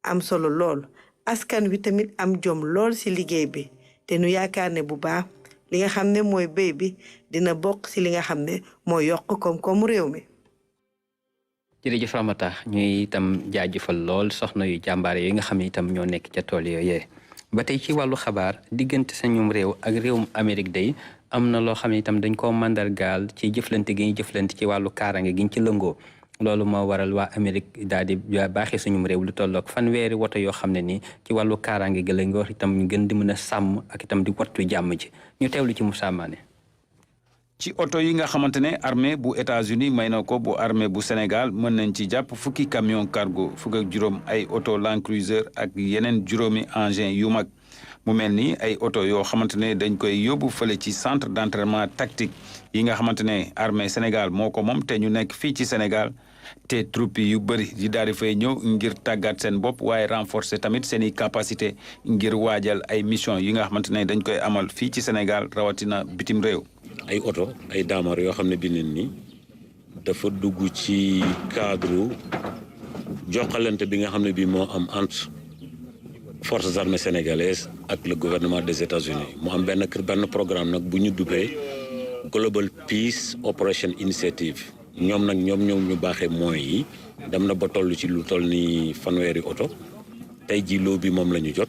am solo lool askan wi tamit am jom lool si liggéey bi te nu yaakaar ne bu baax li nga xam ne mooy béy bi dina bokk ci li nga xam ne mooy yokk koom-koomu réew mi. jërëjëf Ramata ñuy itam jaajëfal lool soxna yu jàmbaare yi nga xam ne itam ñoo nekk ca tool yooyee ba tey ci wàllu xabaar diggante sañum réew ak réewum Amérique day am na loo xam ne itam dañ koo mandargaal ci jëflante gi ñu jëflante ci wàllu kaarange gi ñu ci lëngoo loolu moo waral waa Amérique daal di baaxee suñum réew lu tolloog fanweeri woto yoo xam ne nii ci wàllu kaarange gi la nga wax itam ñu gën di mën a sàmm ak itam di wattu jàmm ji ñu teewlu ci Moussa Mané. ci oto yi nga xamante ne armée bu États-Unis may na ko bu armée bu Sénégal mën nañ ci jàpp fukki camion cargo fukk ak juróom ay oto Land Cruiser ak yeneen juróomi engin yu mag mu mel ni ay oto yoo xamante ne dañ koy yóbbu fële ci centre d'entraînement tactique yi nga xamante ne armée Sénégal moo ko moom te ñu nekk fii ci Sénégal te troupe yu bëri di daal di fay ñëw ngir tàggat seen bopp waaye renforcer tamit seen i capacité ngir waajal ay mission yi nga xamante ne dañ koy amal fii ci Sénégal rawatina bitim réew. ay oto ay daamar yoo xam ne bi ni dafa dugg ci cadre jokkalante bi nga xam ne bi moo am entre forces armées sénégalaises ak le gouvernement des États-Unis mu am benn programme nag bu ñu duppee Global Peace Operation Initiative ñoom ñu baaxee moyens yi dem na ba toll ci lu toll ni fanweeri oto tey ji loo bi moom la ñu jot.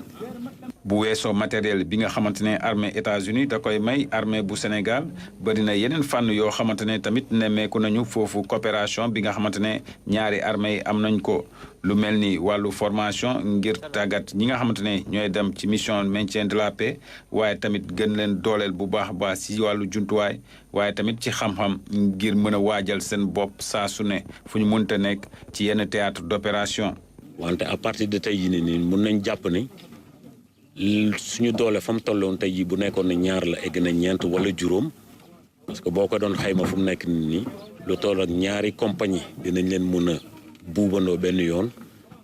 bu weesoo matériel bi nga xamante ne armée États-Unis da koy may armée bu Sénégal bari na yeneen fànn yoo xamante ne tamit nemmeeku nañu foofu coopération bi nga xamante ne ñaari armée yi am nañ ko lu mel ni wàllu formation ngir tàggat ñi nga xamante ne ñooy dem ci mission maintien de la paix waaye tamit gën leen dooleel bu baax a baax ci wàllu jumtuwaay waaye tamit ci xam-xam ngir mën a waajal seen bopp saa su ne fu ñu mënta nekk ci yenn théâtre d'opération. wante à partir de tey jii nii mun nañ jàpp ni suñu doole fa mu tolloon tey jii bu nekkoon ne ñaar la egg na ñeent wala juróom parce que boo ko doon xayma fu mu nekk nii lu toll ak ñaari compagnie dinañ leen mun a buubandoo benn yoon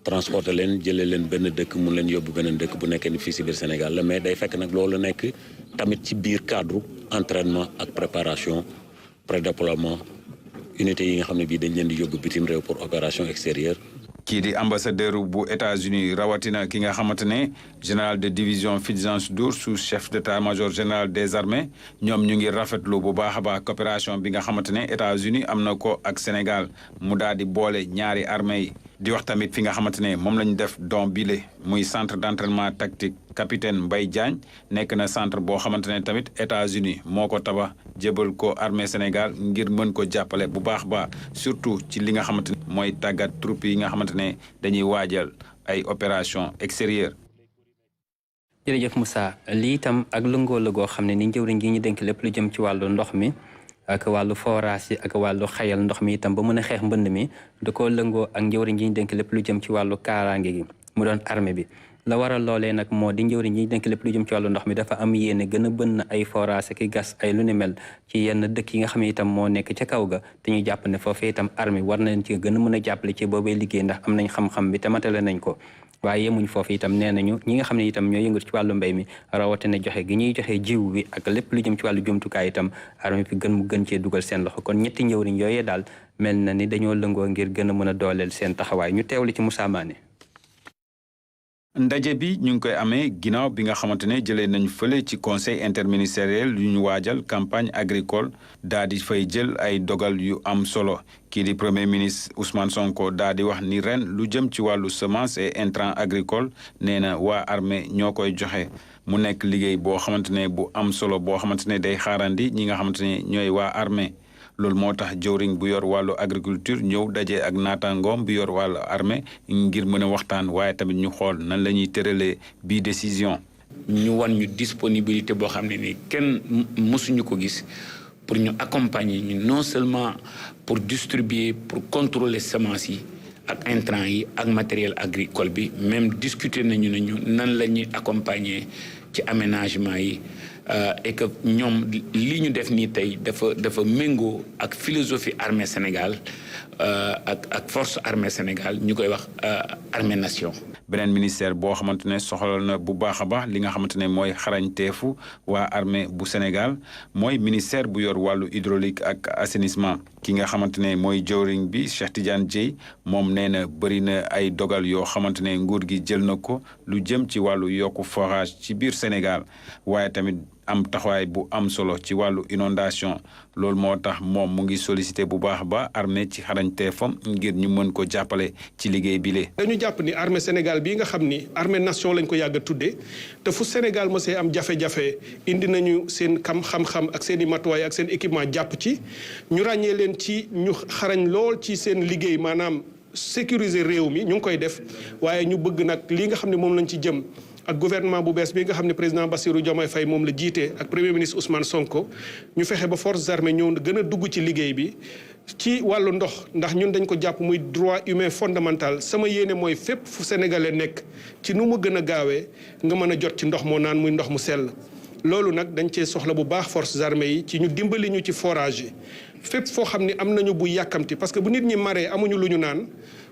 transporter leen jëlee leen benn dëkk mun leen yóbbu beneen dëkk bu nekkee ni fii si biir Sénégal la mais day fekk nag loolu nekk tamit ci biir cadre entraînement ak préparation pré-déploiement unité yi nga xam ne bii dañ leen di yóbbu bitim réew pour opération extérieure. kii di ambassadeur bu États-Unis rawatina ki nga xamante ne général de division Fulgence Dour sous-chef d'état-major général des armées ñoom ñu ngi rafetlu bu baax a baax coopération bi nga xamante ne États-Unis am na ko ak Sénégal mu daal di boole ñaari armée yi di wax tamit fi nga xamante ne moom la ñu def don bile muy centre d'entraînement tactique capitaine Mbaye Diagne nekk na centre boo xamante ne tamit États-Unis moo ko tabax jébal ko armée Sénégal ngir mën ko jàppale bu baax baax surtout ci li nga xamante ne mooy tàggat troupe yi nga xamante ne dañuy waajal ay opération extérieure. jërëjëf Moussa lii itam ak lëngoo la goo xam ne ni njëwriñ gi ñu dénk lépp lu jëm ci wàllu ndox mi ak wàllu forage yi ak wàllu xayal ndox mi itam ba mën a xeex mbënd mi da koo lëngoo ak njëwriñ gi ñu dénk lépp lu jëm ci wàllu kaaraange gi mu doon armée bi la waral loolee nag moo di njëwriñ yi ñu dénk lépp lu jëm ci wàllu ndox mi dafa am yéene gën a bënn ay forage ki gas ay lu ni mel ci yenn dëkk yi nga xam ne itam moo nekk ca kaw ga te ñu jàpp ne foofee itam armée war na leen ci gën a mën a jàppale ci boobee liggéey ndax am nañ xam-xam bi te matale nañ ko waaye yemuñ foofu itam nee nañu ñi nga xam ne itam ñoo yëngatu ci wàllu mbéy mi rawatina joxe gi ñuy joxe jiw bi ak lépp lu jëm ci wàllu jumtukaay itam armée bi mu gën cee dugal seen loxo kon ñetti njëwriñ yooyee daal mel na ni dañoo lëngoo ngir gën a mën a dooleel seen taxawaay ñu teewlu ci Moussa Mané. ndaje bi ñu ngi koy amee ginnaaw bi nga xamante ne jëlee nañ fële ci conseil interministériel yu ñu waajal campagne agricole daa di fay jël ay dogal yu am solo kii di premier ministre Ousmane Sonko daa di wax ni ren lu jëm ci wàllu semence et intrant agricole nee na waa armée ñoo koy joxe mu nekk liggéey boo xamante ne bu am solo boo xamante ne day xaarandi ñi nga xamante ne ñooy waa armée loolu moo tax jëwriñ bu yor wàllu agriculture ñëw daje ak naataangoom bi yor wàllu armée ngir mën a waxtaan waaye tamit ñu xool nan la ñuy tëralee bii décision. ñu wan ñu disponibilité boo xam ne ni kenn mësuñu ko gis pour ñu accompagner ñu non seulement pour distribuer pour contrôler semences yi ak intrants yi ak matériel agricole bi même discuter nañu nan la ñuy accompagner ci aménagement yi. Et que ñoom li ñu def nii tey dafa méngoo ak philosophie armée Sénégal ak force armée Sénégal ñu koy wax armée nation. beneen ministère boo xamante ne soxla na bu baax a baax li nga xamante ne mooy xarañteefu waa armée bu Sénégal mooy ministère bu yor wàllu hydraulique ak assainissement ki nga xamante ne mooy jëwriñ bi Cheikh Tidiane Dièye moom nee na bëri na ay dogal yoo xamante ne nguur gi jël na ko lu jëm ci wàllu yokku forage ci biir Sénégal waaye tamit am taxawaay bu am solo ci wàllu inondation loolu moo tax moom mu ngi sollicité bu baax ba armée ci xarañteefam ngir ñu mën ko jàppale ci liggéey bi le dañu jàpp ni armée Sénégal bii nga xam ni armée nation lañ ko yàgg a tuddee te fu Sénégal mosee am jafe-jafe indi nañu seen xam-xam ak seen i matuwaay ak seen équipement jàpp ci ñu ràññee leen ci ñu xarañ lool ci seen liggéey maanaam sécuriser réew mi ñu ngi koy def waaye ñu bëgg nag li nga xam ne moom lañ ci jëm ak gouvernement bu bees bi nga xam ne président Bassirou Diomaye Faye moom la jiite ak premier ministre Ousmane Sonko ñu fexe ba forces armées ñëw gën a dugg ci liggéey bi ci wàllu ndox ndax ñun dañ ko jàpp muy droit humain fondamental sama yéene mooy fépp fu sénégalais nekk ci nu mu gën a gaawee nga mën a jot ci ndox moo naan muy ndox mu sell loolu nag dañ cee soxla bu baax forces armées yi ci ñu dimbali ñu ci forage yi fépp foo xam ne am nañu bu yàkkamti parce que bu nit ñi maree amuñu lu ñu naan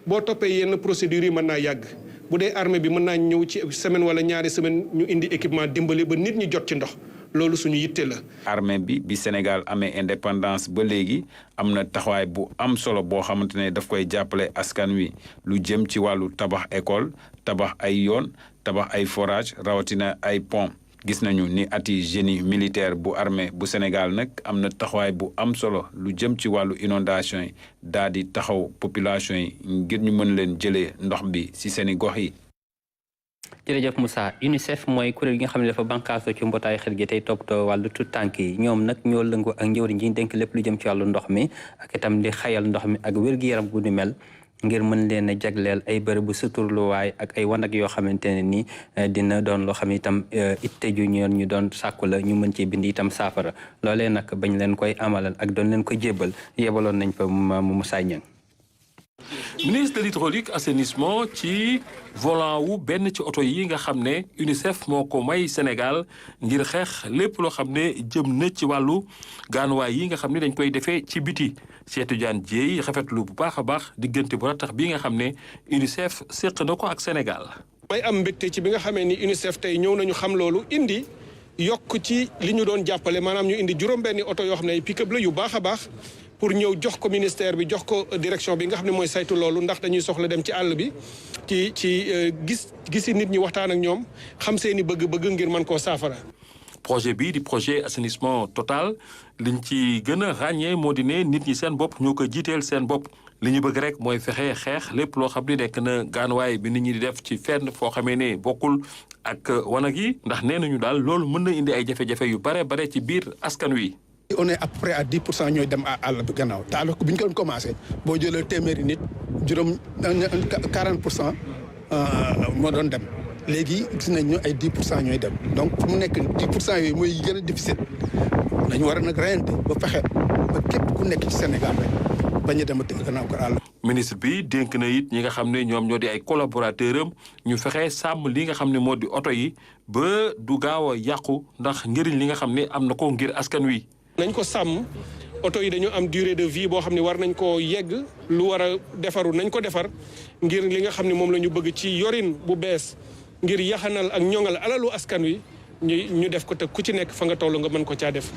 boo toppee yenn procédures yi mën naa yàgg bu dee armée bi mën naa ñëw ci semaine wala ñaari semaine ñu indi équipement dimbali ba nit ñi jot ci ndox loolu suñu yitte la. armée bi Sénégal amee indépendance ba léegi am na taxawaay bu am solo boo xamante ne daf koy jàppale askan wi lu jëm ci wàllu tabax école tabax ay yoon tabax ay forage rawatina ay pont gis nañu ni ati génie militaire bu armée bu Sénégal nag am na taxawaay bu am solo lu jëm ci wàllu inondation yi daal di taxaw population yi ngir ñu mën leen jëlee ndox bi ci seeni gox yi. jërëjëf Moussa UNICEF mooy kuréel gi nga xam ne dafa bànqaasu ci mbootaay xel gi tey toppatoo wàllu tout tànk yi ñoom nag ñoo lëngoo ak njëwriñ ji dénk lépp lu jëm ci wàllu ndox mi ak itam di xayal ndox mi ak wér-gu-yaram gu ni mel ngir mën leen a jagleel ay bërëb bu suturluwaay ak ay wanag yoo xamante ne ni dina doon loo xam itam itte ju ñu doon sàkku la ñu mën ci bind itam saafara loolee nag bañ leen koy amalal ak doon leen ko jébbal yebaloon nañ fa Moussa Niang. ministre de l'hydraulique assainissement ci volant wu benn ci oto yi nga xam ne UNICEF moo ko may Sénégal ngir xeex lépp loo xam ne jëm na ci wàllu gaanuwaay yi nga xam ne dañ koy defee ci biti Cheikh Tidiane Dièye rafetlu bu baax a baax diggante bu ratax bi nga xam ne UNICEF séq na ko ak Sénégal. may am mbégte ci bi nga xamee ni UNICEF tey ñëw nañu xam loolu indi yokk ci li ñu doon jàppale maanaam ñu indi juróom-benni oto yoo xam ne ay pick-up la yu baax a baax. pour ñëw jox ko ministère bi jox ko direction bi nga xam ne mooy saytu loolu ndax dañuy soxla dem ci àll bi ci gisi nit ñi waxtaan ak ñoom xam seeni bëgg-bëgg ngir mën koo saafara. projet bii di projet assainissement total liñ ci gën a ràññee moo di ne nit ñi seen bopp ñoo ko jiiteel seen bopp li ñu bëgg rek mooy fexe xeex lépp loo xam ne nekk na gaanuwaay bi nit ñi di def ci fenn foo xamee ne bokkul ak wanag yi ndax nee nañu daal loolu mën na indi ay jafe-jafe yu bare ci biir askan wi. on est à peu près à 10% ñooy dem àll bi gannaaw te alors que bu ñu ko doon commencé boo jëlee téeméeri nit juróom 40% moo doon dem léegi gis nañ ñu ay 10% ñooy dem donc fu mu nekk 10% yooyu mooy gën a difficile dañu war a nag reyante ba fexe ba képp ku nekk ci Sénégal rek bañ a dem gannaaw ko àll. ministre bi dénk na it ñi nga xam ne ñoom ñoo di ay collaborateur am ñu fexe sàmm li nga xam ne moo di oto yi ba du gaaw a yàqu ndax njëriñ li nga xam ne am na ko ngir askan wi. nañ ko sàmm oto yi dañu am durée de vie boo xam ne war nañ koo yegg lu war a defaru nañ ko defar ngir li nga xam ne moom la ñu bëgg ci yorin bu bees ngir yaxanal ak ñoŋal alalu askan wi ñu def ko te ku ci nekk fa nga toll nga mën ko caa def.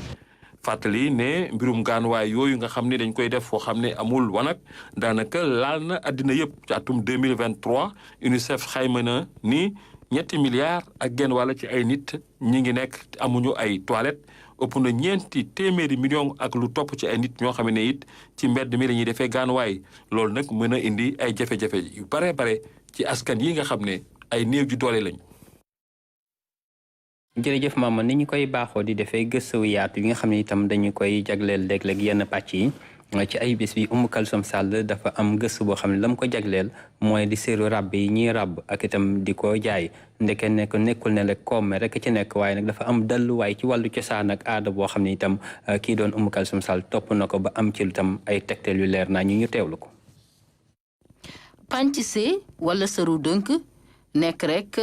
fàttali ne mbirum gaanuwaay yooyu nga xam ne dañ koy def foo xam ne amul wanag daanaka laal na àddina yëpp ci atum 2023 UNICEF xayma na ni 3 milliards ak genn wàll ci ay nit ñi ngi nekk amuñu ay toilettes. ëpp na 400 millions ak lu topp ci ay nit ñoo xam ne it ci mbedd mi la ñuy defee gaanuwaay loolu nag mën a indi ay jafe-jafe yu bare ci askan yi nga xam ne ay néew ju doole lañ. jërëjëf Mama ni ñu koy baaxoo di defee gëstu yaatu yi nga xam ne itam dañu koy jagleel léeg-léeg yenn pàcc yi ci ay bis bi Oumou Kalsoum Sall dafa am gëstu boo xam ne la mu ko jagleel mooy di seeru ràbb yi ñuy ràbb ak itam di ko jaay ndeke nekk nekkul ne rek koom rek ci nekk waaye nag dafa am dalluwaay ci wàllu cosaan ak aada boo xam ne itam kii doon Oumou Kalsoum Sall topp na ko ba am ci itam ay tegtal yu leer naa ñu teewlu ko. pàncise wala sëru dënk nekk rek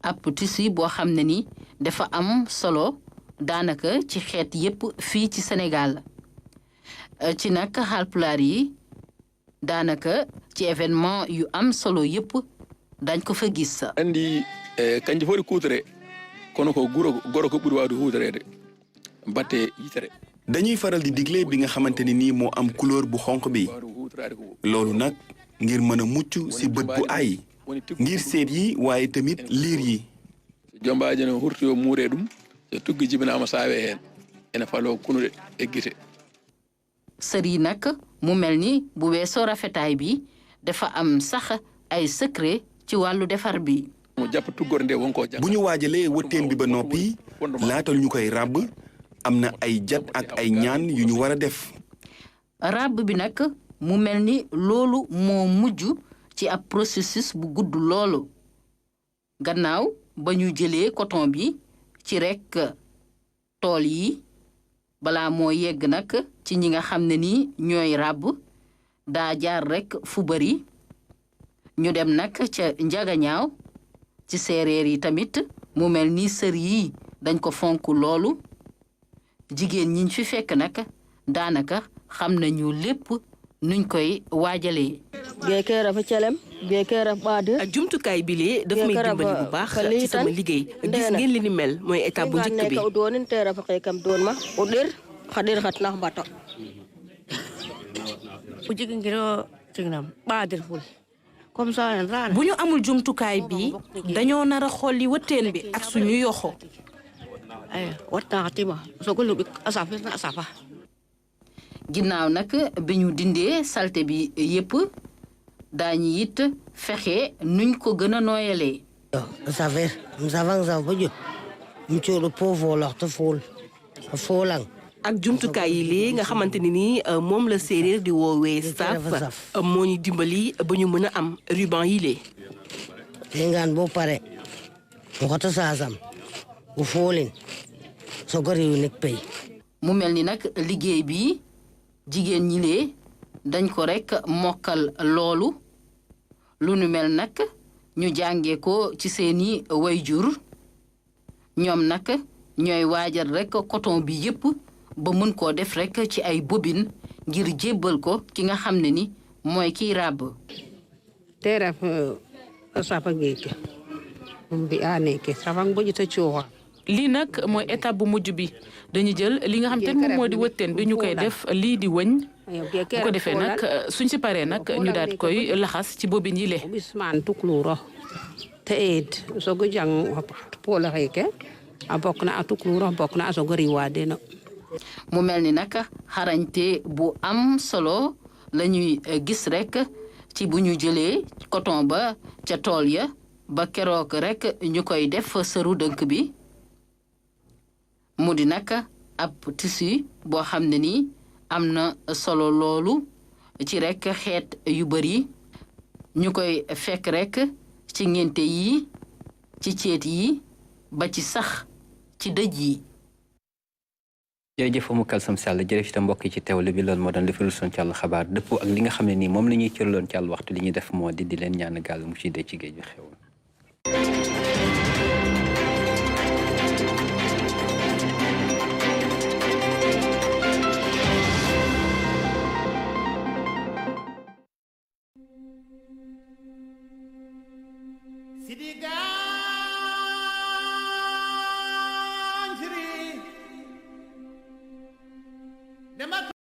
ab tissu boo xam ne ni dafa am solo daanaka ci xeet yépp fii ci Sénégal. ci nag Haalpulaar yi daanaka ci événement yu am solo yëpp dañ ko fa gis. andi kanji fori kuutere kono ko goro ko ɓuri waawde huutoreede batte yitere. dañuy faral di digle bi nga xamante ni nii moo am couleur bu xonq bi loolu nag ngir mën a mucc ci bët bu ay ngir seet yi waaye tamit liir yi. jombaaji no hurti yo muuree ɗum tuggi jibinaama saawe heen ene faloo kunude e gite. sër yi nag mu mel ni bu weesoo rafetaay bi dafa am sax ay secret ci wàllu defar bi. mu jàpp tuggor nde won ko bu ñu waajalee wëtteen bi ba noppi laatal ñu koy ràbb am na ay jat ak ay ñaan yu ñu war a def. ràbb bi nag mu mel ni loolu moo mujj ci ab processus bu gudd loolu gannaaw ba ñu jëlee coton bi ci rekk tool yi balaa moo yegg nag ci ñi nga xam ne ni ñooy ràbb daa jaar rekk fu bari ñu dem nag ca njagañaaw ci séeréer yi tamit mu mel ni sër yi dañ ko fonk loolu jigéen ñiñ fi fekk nag daanaka xam nañu lépp nuñ koy waajalee. geekeera fa celem geekeera baade jumtukaay bi lee daf may dimbali bu baax ci sama liggéey gis ngeen li ni mel mooy étape bu njëkk bi. doonin teera fa kam doon ma o ɗer xadir xat nax mbato bu jigi ngiro tignam baadir ful comme ça bu ñu amul jumtukaay bi dañoo nar a xolli wëtteen bi ak suñu yoxo ay watta xatima sogo lubi asafa na asafa. ginnaaw nag bi ñu dindee salte bi yépp daañu it fexe nuñ ko gën a nooyalee. safer msavang sav ba jot mu coodo povo laxta foolang ak jumtukaay yi lii nga xamante ni nii moom la séeréer di woowee saf moo ñu dimbali ba ñu mën a am ruban yi lee. lingaan boo pare mu xoto saasam bu foolin soo ko réew nekk pay. mu mel ni nag liggéey bi jigéen ñi lee dañ ko rekk mokkal loolu lu nu mel nag ñu jàngee ko ci seeni wayjur ñoom nag ñooy waajal rekk coton bi yépp ba mën koo def rekk ci ay bobine ngir jébbal ko ki nga xam ne ni mooy kiy ràbb. teeraf sapa geeke mbi aaneke safang bo jita cooxa. lii nag mooy étape bu mujj bi dañu jël li nga xam te moom moo di wëtteen bi ñu koy def lii di wëñ bu ko defee nag suñ si paree nag ñu daat koy laxas ci bobine yi le. bismaan tukluuro te eet sogo jang poola xeeke a bokk na a tukluuro bokk na a sogo riwaade no. mu mel ni nag xarañte bu am solo la ñuy gis rekk ci bu ñu jëlee coton ba ca tool ya ba keroog rekk ñu koy def sëru dënk bi mu di nag ab tissu boo xam ne ni am na solo loolu ci rekk xeet yu bari ñu koy fekk rekk ci ngénte yi ci ceet yi ba ci sax ci dëj yi. jërëjëf Oumou Kalsoum Sall jërëjëf itam mbokk yi ci teewlu bi loolu moo doon defaral son ci àll xabaar dëppoo ak li nga xam ne nii moom la ñuy cëraloon ci àll waxtu li ñuy def moo di leen ñaan gaal mu ci dee ci géej bi xewoon.